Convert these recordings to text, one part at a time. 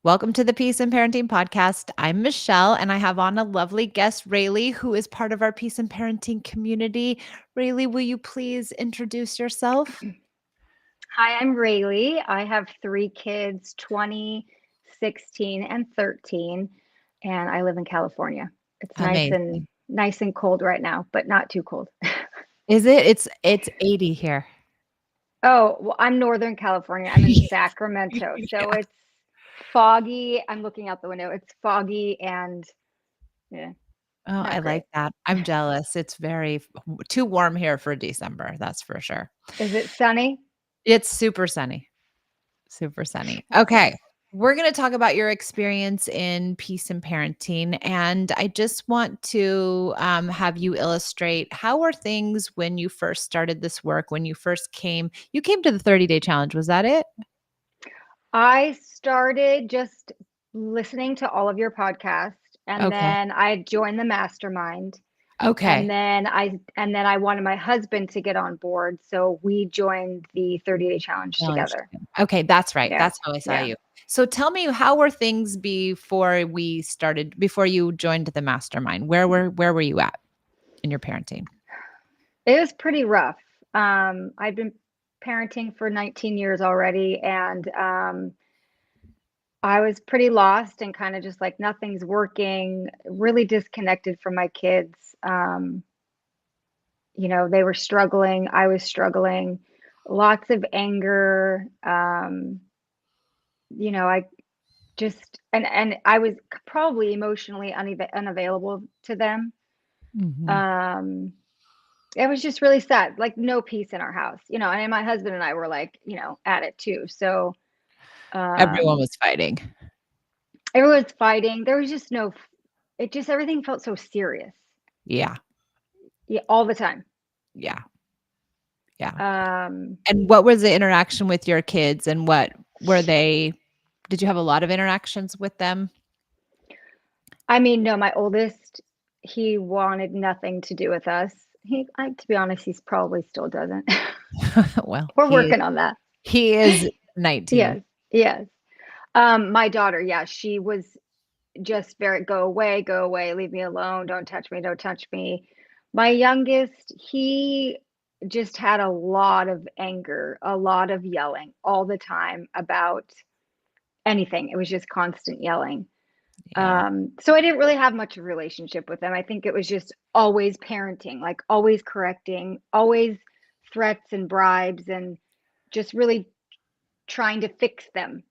Welcome to the Peace and Parenting Podcast. I'm Michelle, and I have on a lovely guest, Raley, who is part of our Peace and Parenting community. Raley, will you please introduce yourself? Hi, I'm Raley. I have three kids, 20, 16, and 13, and I live in California. It's Amazing. nice and cold right now, but not too cold. Is it? It's 80 here. Oh, well, I'm Northern California. I'm in Sacramento, so Yeah. it's foggy. I'm looking out the window. It's foggy and yeah, Oh, I not like great. that. I'm jealous. It's too warm here for December, that's for sure. Is it sunny? It's super sunny. Super sunny. That's Okay. nice. We're going to talk about your experience in peace and parenting. And I just want to have you illustrate how were things when you first started this work, when you came to the 30-day challenge. Was that it? I started just listening to all of your podcasts, and Okay. then I joined the mastermind. Okay. And then I wanted my husband to get on board, so we joined the 30-day challenge Challenge. together. Okay. That's right. Yeah. That's how I saw Yeah. you. So tell me, how were things before you joined the mastermind? Where were you at in your parenting? It was pretty rough. I've been parenting for 19 years already, and I was pretty lost and kind of just like nothing's working, really disconnected from my kids. They were struggling, I was struggling, lots of anger. I just and I was probably emotionally unavailable to them. Mhm. Um, it was just really sad, like no peace in our house, and my husband and I were like, at it too. So Everyone um, was fighting. everyone's fighting. There was just no, it just everything felt so serious, Yeah. yeah, all the time. Yeah. Yeah. Um, And what was the interaction with your kids, and what were they did you have a lot of interactions with them? I mean, no, my oldest, he wanted nothing to do with us. To be honest, he's probably still doesn't. Well, We're working on that. he is 19. Yes, yes. My daughter, yeah, she was just very go away, leave me alone, don't touch me, don't touch me. My youngest, he just had a lot of anger, a lot of yelling all the time about anything. It was just constant yelling. Yeah, So I didn't really have much of a relationship with them. I think it was just always parenting, like always correcting, always threats and bribes, and just really trying to fix them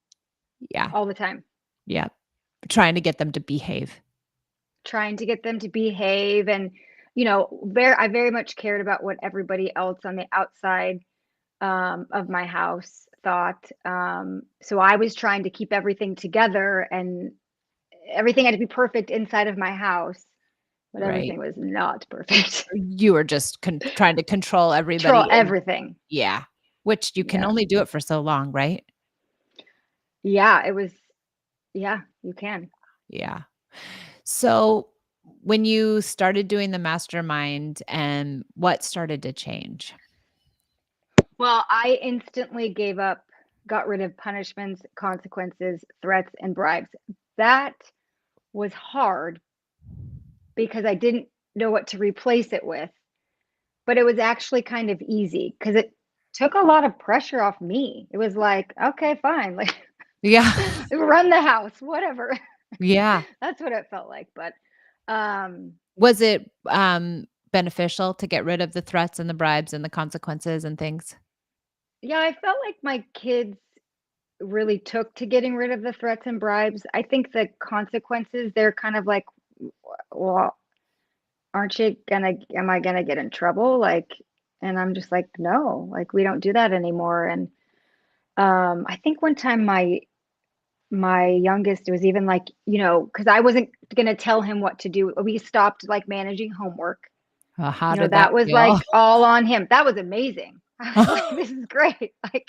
yeah, all the time. yeah. Trying to get them to behave. Trying to get them to behave, and I very much cared about what everybody else on the outside of my house thought. So I was trying to keep everything together, and everything had to be perfect inside of my house, but Right. everything was not perfect. You were just trying to control Control everybody, and everything. yeah, which you can Yeah. only do it for so long, right? Yeah, it was, yeah, you can. Yeah. So, when you started doing the mastermind, and what started to change? Well, I instantly gave up, got rid of punishments, consequences, threats, and bribes. That was hard because I didn't know what to replace it with, but it was actually kind of easy because it took a lot of pressure off me. It was like, okay, fine, like Yeah. run the house, whatever. Yeah. That's what it felt like. But um, Was it, beneficial to get rid of the threats and the bribes and the consequences and things? yeah, I felt like my kids really took to getting rid of the threats and bribes. I think the consequences, they're kind of like, well, aren't you gonna, am I gonna get in trouble? Like, and I'm just like, no, like we don't do that anymore. And I think one time my youngest was even like, because I wasn't gonna tell him what to do. We stopped like managing homework. How did that That was feel? like all on him. That was amazing. I was like, this is great. Like,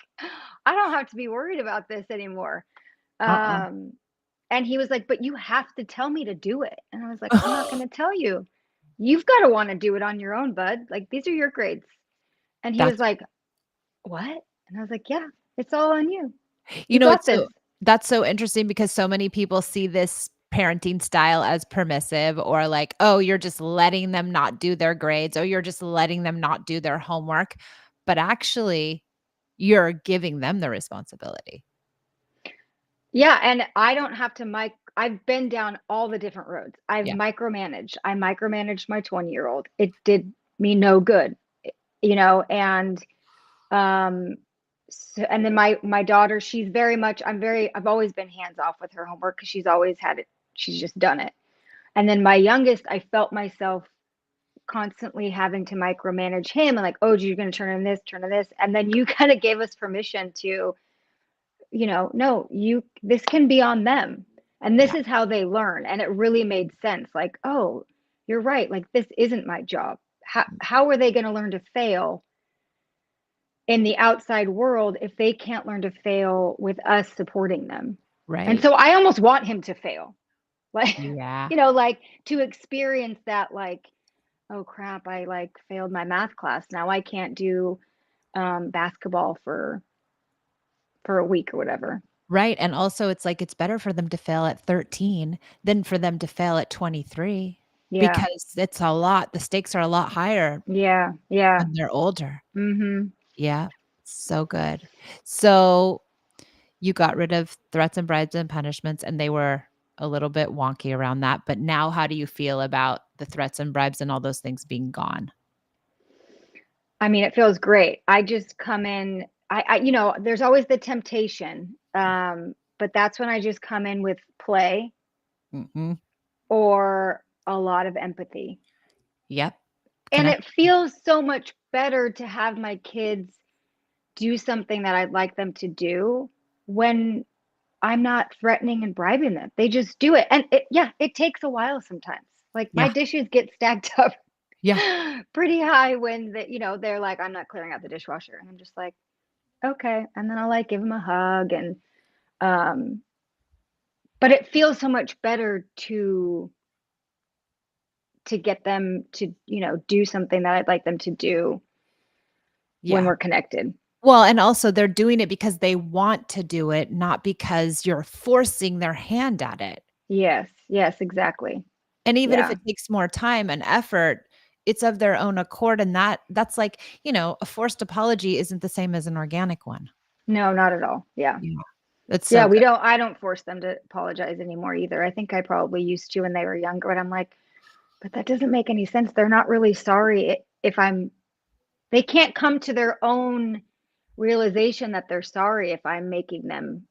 I don't have to be worried about this anymore. Uh-uh. Um, and he was like, but you have to tell me to do it. And I was like, I'm not going to tell you. You've got to want to do it on your own, bud. Like, these are your grades. And he was That's like, what? And I was like, yeah, it's all on you. you You know, got it's this. That's so interesting because so many people see this parenting style as permissive or like, "Oh, you're just letting them not do their grades. Oh, you're just letting them not do their homework." But actually, you're giving them the responsibility. Yeah, and I don't have to I've been down all the different roads. I've Yeah, micromanaged. I micromanaged my 20-year-old. It did me no good, and um so, and then my daughter, she's very much I've always been hands off with her homework because she's always had it. She's just done it. And then my youngest, I felt myself constantly having to micromanage him and like, oh, you're going to turn in this. And then you kind of gave us permission to, no, this can be on them. And this yeah, is how they learn. And it really made sense. Like, oh, you're right. Like, this isn't my job. How are they going to learn to fail in the outside world if they can't learn to fail with us supporting them? And right. so I almost want him to fail. Like, Yeah, like to experience that, like, oh crap, I like failed my math class. Now I can't do basketball for a week or whatever. right, and also it's like it's better for them to fail at 13 than for them to fail at 23 Yeah. because it's a lot the stakes are a lot higher Yeah. Yeah. when they're older. Mhm. Yeah, so good. So, you got rid of threats and bribes and punishments, and they were a little bit wonky around that, but now how do you feel about the threats and bribes and all those things being gone? I mean, it feels great. I just come in there's always the temptation. But that's when I just come in with play Mhm. or a lot of empathy. Yep. And Connect. it feels so much better to have my kids do something that I'd like them to do when I'm not threatening and bribing them. They just do it. And it takes a while sometimes. Like my Yeah. dishes get stacked up Yeah. pretty high when they're like, I'm not clearing out the dishwasher. And I'm just like, okay. And then I'll like give them a hug um but it feels so much better to get them to, do something that I'd like them to do when Yeah. we're connected. Well, and also they're doing it because they want to do it, not because you're forcing their hand at it. Yes. Yes, exactly. And even if Yeah. it takes more time and effort, it's of their own accord, and that's like, a forced apology isn't the same as an organic one. No, not at all. Yeah. Yeah. That's Yeah, so good. I don't force them to apologize anymore either. I think I probably used to when they were younger, but I'm like, but that doesn't make any sense. They're not really sorry if they can't come to their own realization that they're sorry if I'm making them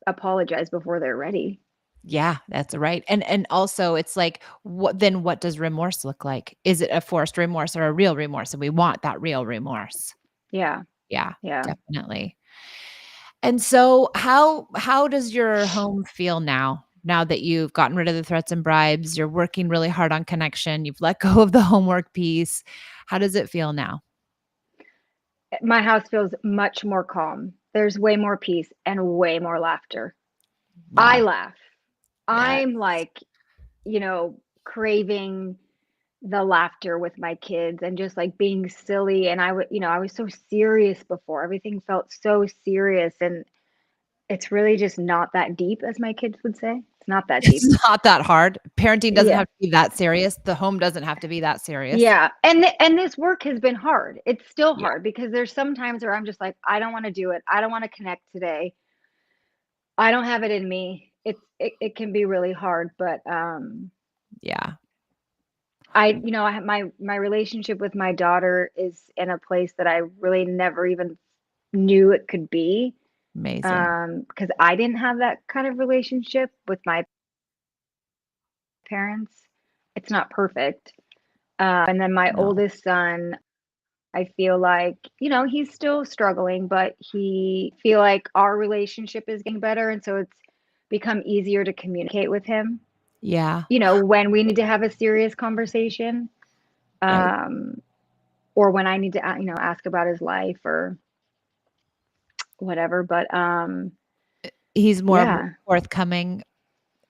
apologize before they're ready. Yeah, that's right. And also it's like, what does remorse look like? Is it a forced remorse or a real remorse? And we want that real remorse. Yeah. Yeah, Yeah. definitely. And so how does your home feel now? Now that you've gotten rid of the threats and bribes, you're working really hard on connection, you've let go of the homework piece. How does it feel now? My house feels much more calm. There's way more peace and way more laughter. I Yeah, laugh. yeah. I'm like, craving the laughter with my kids and just like being silly. And I was so serious before. Everything felt so serious. And it's really just not that deep, as my kids would say. It's not that It's deep. not that hard. Parenting doesn't Yeah. have to be that serious. The home doesn't have to be that serious. Yeah. And this work has been hard. It's still Yeah, hard because there's some times where I'm just like, I don't want to do it. I don't want to connect today. I don't have it in me. It can be really hard, but yeah. I have my relationship with my daughter is in a place that I really never even knew it could be, Amazing. because I didn't have that kind of relationship with my parents. It's not perfect. And then my No. oldest son, I feel like, he's still struggling, but he feel like our relationship is getting better, and so it's become easier to communicate with him, Yeah, when we need to have a serious conversation, right. um, or when I need to, ask about his life or whatever. But He's more yeah, forthcoming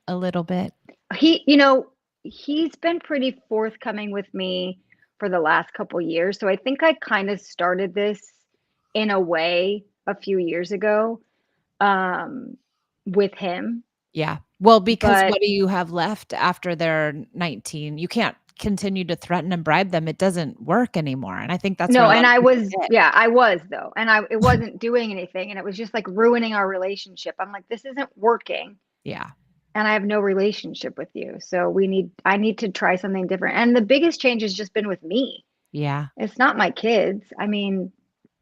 a little bit. he, you know, he's been pretty forthcoming with me for the last couple years. So I think I kind of started this in a way a few years ago. Um, with him, Yeah. Well, because but what do you have left after they're 19? You can't continue to threaten and bribe them. It doesn't work anymore, and I think that's where no, a lot and of I people was get. yeah, I was though, and I it wasn't doing anything, and it was just, like, ruining our relationship. I'm like, "This isn't working, Yeah. and I have no relationship with you, so I need to try something different," and the biggest change has just been with me. Yeah. It's not my kids. I mean,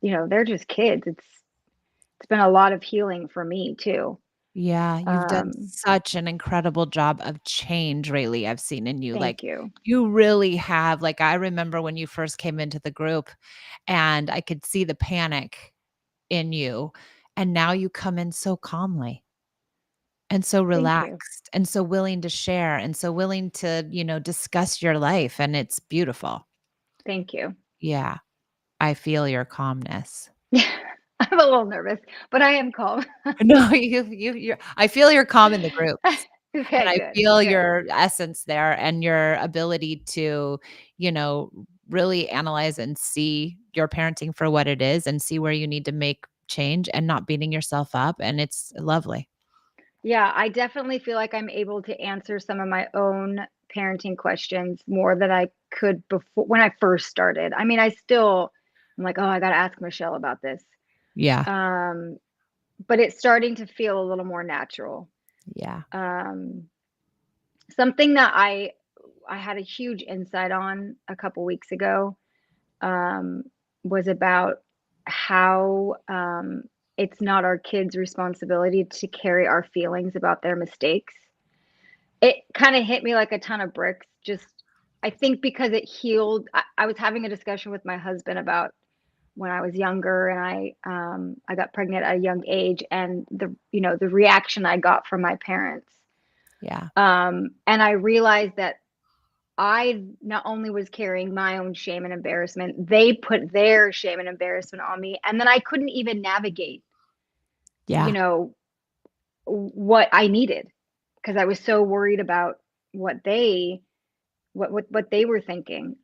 they're just kids. It's been a lot of healing for me too. Yeah, you've done Um, such an incredible job of change, Rayleigh, I've seen in you, Thank like, you. you really have like, I remember when you first came into the group, and I could see the panic in you, and now you come in so calmly, and so Thank you. relaxed, and so willing to share, and so willing to, discuss your life, and it's beautiful. Thank you. Yeah, I feel your calmness. I'm a little nervous, but I am calm. No, you I feel your calm in the groups. And Okay, I good, feel good. your essence there and your ability to, you know, really analyze and see your parenting for what it is and see where you need to make change and not beating yourself up, and it's lovely. Yeah, I definitely feel like I'm able to answer some of my own parenting questions more than I could before when I first started. I mean, I'm like, "Oh, I gotta ask Michelle about this." Yeah, Um, but it's starting to feel a little more natural. yeah, Um, Something that I had a huge insight on a couple weeks ago, um, was about how, it's not our kids' responsibility to carry our feelings about their mistakes. It kinda hit me like a ton of bricks, just I think because it healed I was having a discussion with my husband about when I was younger and I got pregnant at a young age and the reaction I got from my parents. yeah, And I realized that I not only was carrying my own shame and embarrassment, they put their shame and embarrassment on me, and then I couldn't even navigate, you yeah. know, what I needed because I was so worried about what they what they were thinking.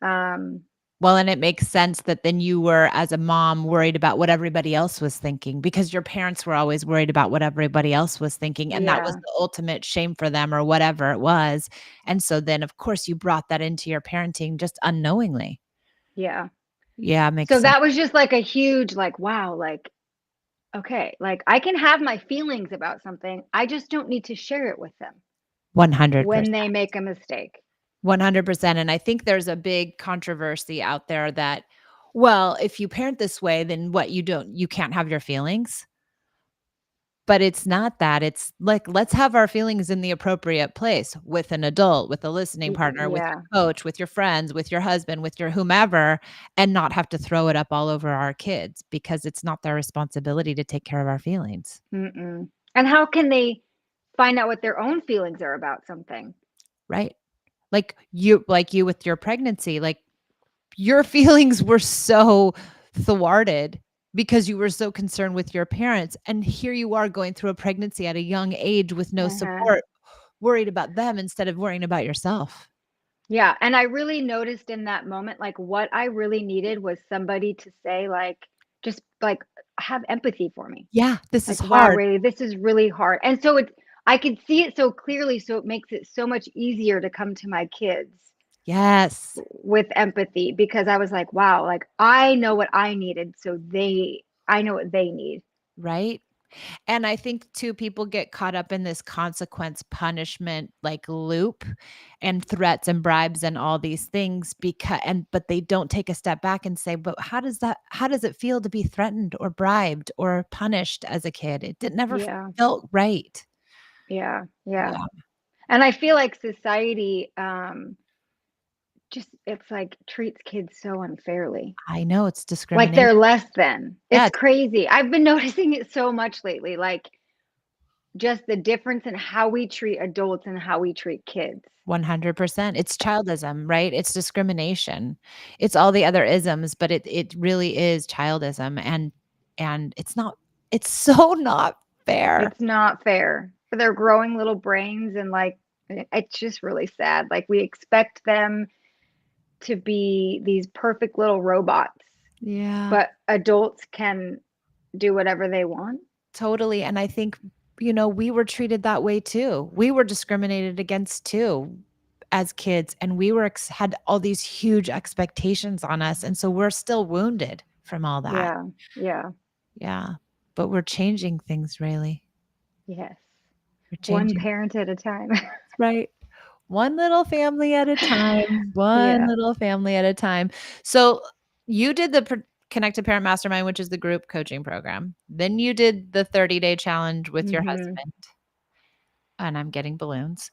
Well, and it makes sense that then you were, as a mom, worried about what everybody else was thinking because your parents were always worried about what everybody else was thinking, and that was Yeah, the ultimate shame for them or whatever it was, and so then, of course, you brought that into your parenting just unknowingly. yeah. Yeah, makes So sense. that was just like a huge like, wow, like, okay, like I can have my feelings about something. I just don't need to share it with them when 100%. they make a mistake. 100%, and I think there's a big controversy out there that, well, if you parent this way, then what, you can't have your feelings? But it's not that, it's like, let's have our feelings in the appropriate place with an adult, with a listening partner, with Yeah. your coach, with your friends, with your husband, with your whomever, and not have to throw it up all over our kids because it's not their responsibility to take care of our feelings, Mm-mm. And how can they find out what their own feelings are about something? right? Like you with your pregnancy, like, your feelings were so thwarted because you were so concerned with your parents, and here you are going through a pregnancy at a young age with no Uh-huh. support, worried about them instead of worrying about yourself. Yeah, and I really noticed in that moment, like, what I really needed was somebody to say, like, just, like, have empathy for me. Yeah, this is Like, "Wow, hard. Ray, this is really hard." And so I could see it so clearly, so it makes it so much easier to come to my kids Yes, with empathy because I was like, "Wow, like, I know what I needed, so I know what they need." right? And I think too, people get caught up in this consequence punishment like loop and threats and bribes and all these things but they don't take a step back and say, but how does it feel to be threatened or bribed or punished as a kid? It did never Yeah, felt right. yeah, yeah. Yeah, And I feel like society, just it's like treats kids so unfairly. I know it's Like discrimination. they're less than. Yeah, It's crazy. I've been noticing it so much lately, like just the difference in how we treat adults and how we treat kids. 100%. It's childism, right? It's discrimination. It's all the other isms, but it really is childism, and it's so not fair. It's not fair for their growing little brains and like it's just really sad. Like we expect them to be these perfect little robots, Yeah, but adults can do whatever they want. totally, and I think we were treated that way too. We were discriminated against too as kids, and we were had all these huge expectations on us, and so we're still wounded from all that. Yeah. Yeah. Yeah, but we're changing things, Rayleigh. Yes. We're One changing. parent at a time. That's right. One little family at a time, one Yeah. little family at a time. So, you did the Connected Parent Mastermind, which is the group coaching program. Then you did the 30-day challenge with your Mhm. husband, and I'm getting balloons.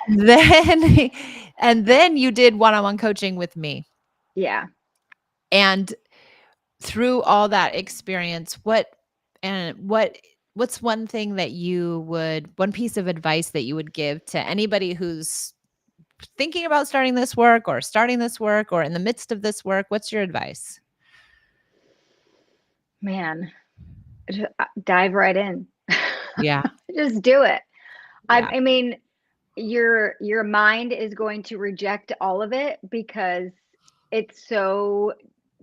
Then and then you did one-on-one coaching with me. Yeah. And through all that experience, what's one thing that one piece of advice that you would give to anybody who's thinking about starting this work or starting this work or in the midst of this work? What's your advice? Man, dive right in. Yeah. Just do it. Yeah. I mean, your mind is going to reject all of it because it's so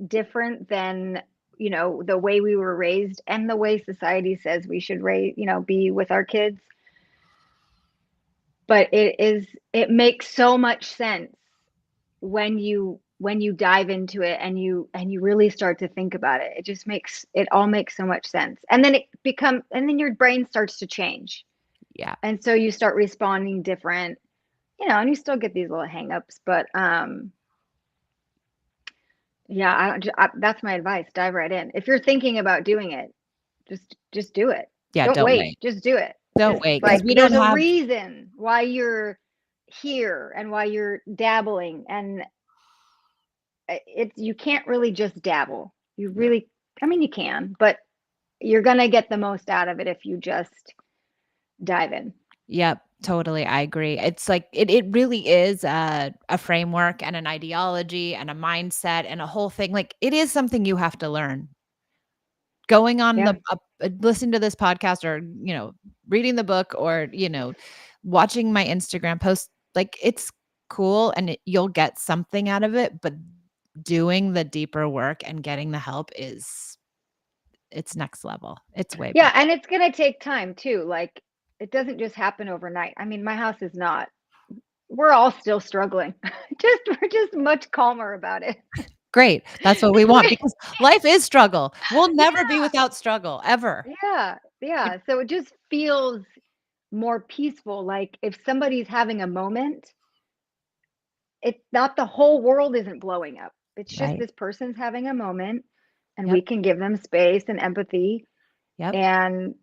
different than, the way we were raised and the way society says we should be with our kids. But it makes so much sense when you dive into it and you really start to think about it. It all makes so much sense. And then your brain starts to change. Yeah. And so you start responding different, and you still get these little hangups, but yeah, that's my advice. Dive right in. If you're thinking about doing it, just do it. Yeah, Don't don't wait. wait. Just do it. Don't Just wait, because like we there's don't a have. reason why you're here and why you're dabbling, and you can't really just dabble. No. I mean, you can, but you're gonna get the most out of it if you just dive in. Yep, totally, I agree. It's like it really is a framework and an ideology and a mindset and a whole thing. Like, it is something you have to learn. Going on Yeah. listening to this podcast or, reading the book or, watching my Instagram post, like, it's cool and you'll get something out of it, but doing the deeper work and getting the help it's next level. It's way Yeah, better. and it's gonna take time too. Like, it doesn't just happen overnight. I mean, my house is not. We're all still struggling. We're just much calmer about it. Great. That's what we want because life is struggle. We'll never be without struggle, ever. Yeah, It yeah. So it just feels more peaceful. Like if somebody's having a moment, it's not the whole world isn't blowing up. It's just Right. this person's having a moment and we Yep. can give them space and empathy Yep. and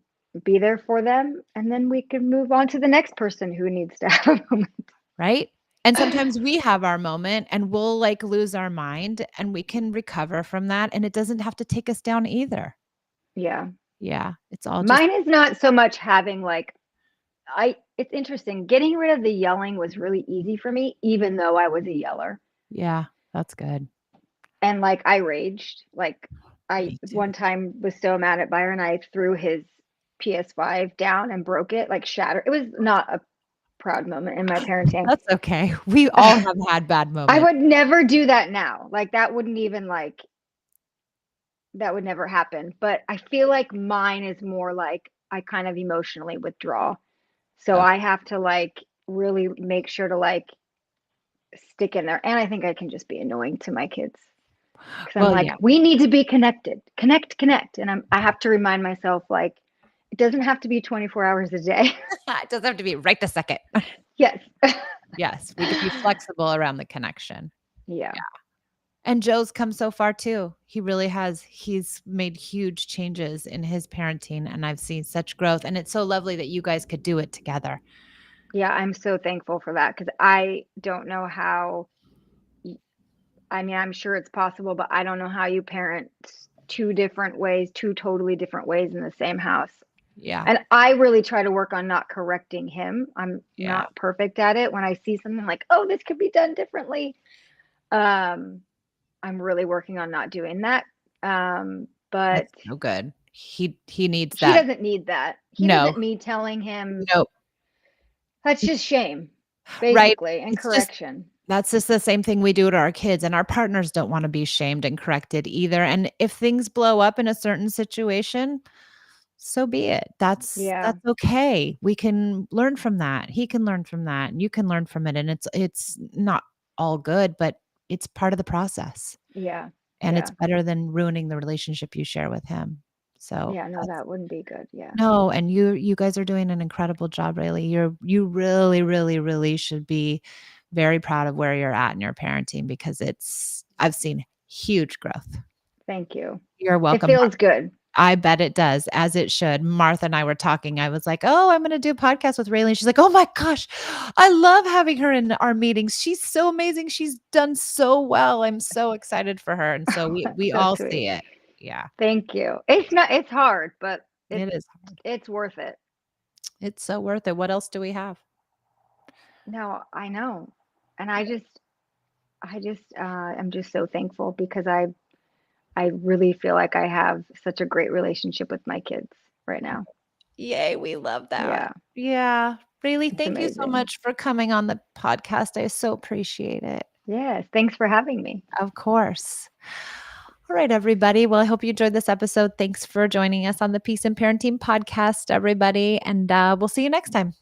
be there for them. And then we can move on to the next person who needs to have a moment. Right? And sometimes we have our moment and we'll, like, lose our mind, and we can recover from that, and it doesn't have to take us down either. Yeah. Yeah. It's all just. Mine is not so much having like it's interesting. Getting rid of the yelling was really easy for me, even though I was a yeller. Yeah, that's good. And like I raged. Like I Me too. one time was so mad at Byron, I threw his PS5 down and broke it, like shattered. It was not a proud moment in my parenting. That's okay. We all have had bad I moments. would never do that now. Like that would never happen. But I feel like mine is more like I kind of emotionally withdraw. So Okay. I have to like really make sure to like stick in there. And I think I can just be annoying to my kids because I'm Well, like, yeah. we need to be connected, connect, connect. And I have to remind myself like, it doesn't have to be 24 hours a day. It doesn't have to be right this second. Yes. Yes, we could be flexible around the connection. Yeah. Yeah. And Joe's come so far too. He really has. He's made huge changes in his parenting, and I've seen such growth, and it's so lovely that you guys could do it together. Yeah. I'm so thankful for that because I don't know how, I mean, I'm sure it's possible, but I don't know how you parent two different ways, two totally different ways in the same house. Yeah. And I really try to work on not correcting him. I'm Yeah. not perfect at it. When I see something like, oh, this could be done differently, um, I'm really working on not doing that. But That's so good. He needs he that. doesn't need that. He No. doesn't need telling him. No. That's just shame, Right? basically, and It's just correction. that's just the same thing we do to our kids, and our partners don't wanna be shamed and corrected either, and if things blow up in a certain situation, so be it. Yeah, That's okay. We can learn from that. He can learn from that, and you can learn from it, and it's not all good, but it's part of the process, yeah, and it's yeah, better than ruining the relationship you share with him. So, yeah. No, that's that wouldn't be good. Yeah. no, and you guys are doing an incredible job, Raley. You really, really, really should be very proud of where you're at in your parenting because I've seen huge growth. Thank you. You're It welcome. feels good. I bet it does, as it should. Martha and I were talking. I was like, "Oh, I'm gonna do a podcast with Rayleigh." She's like, "Oh my gosh, I love having her in our meetings. She's so amazing. She's done so well. I'm so excited for her." And so Oh, we that's so all sweet. see it. Yeah, Thank you. It's not. It's hard, but it is hard. it's worth it. It's so worth it. What else do we have? No, I know, and I'm just so thankful because I really feel like I have such a great relationship with my kids right now. Yay, we love that. Yeah, Yeah. Rayleigh, it's thank you so amazing. much for coming on the podcast. I so appreciate it. Yes, thanks for having me. Of course. All right, everybody. Well, I hope you enjoyed this episode. Thanks for joining us on the Peace and Parenting podcast, everybody. And we'll see you next time.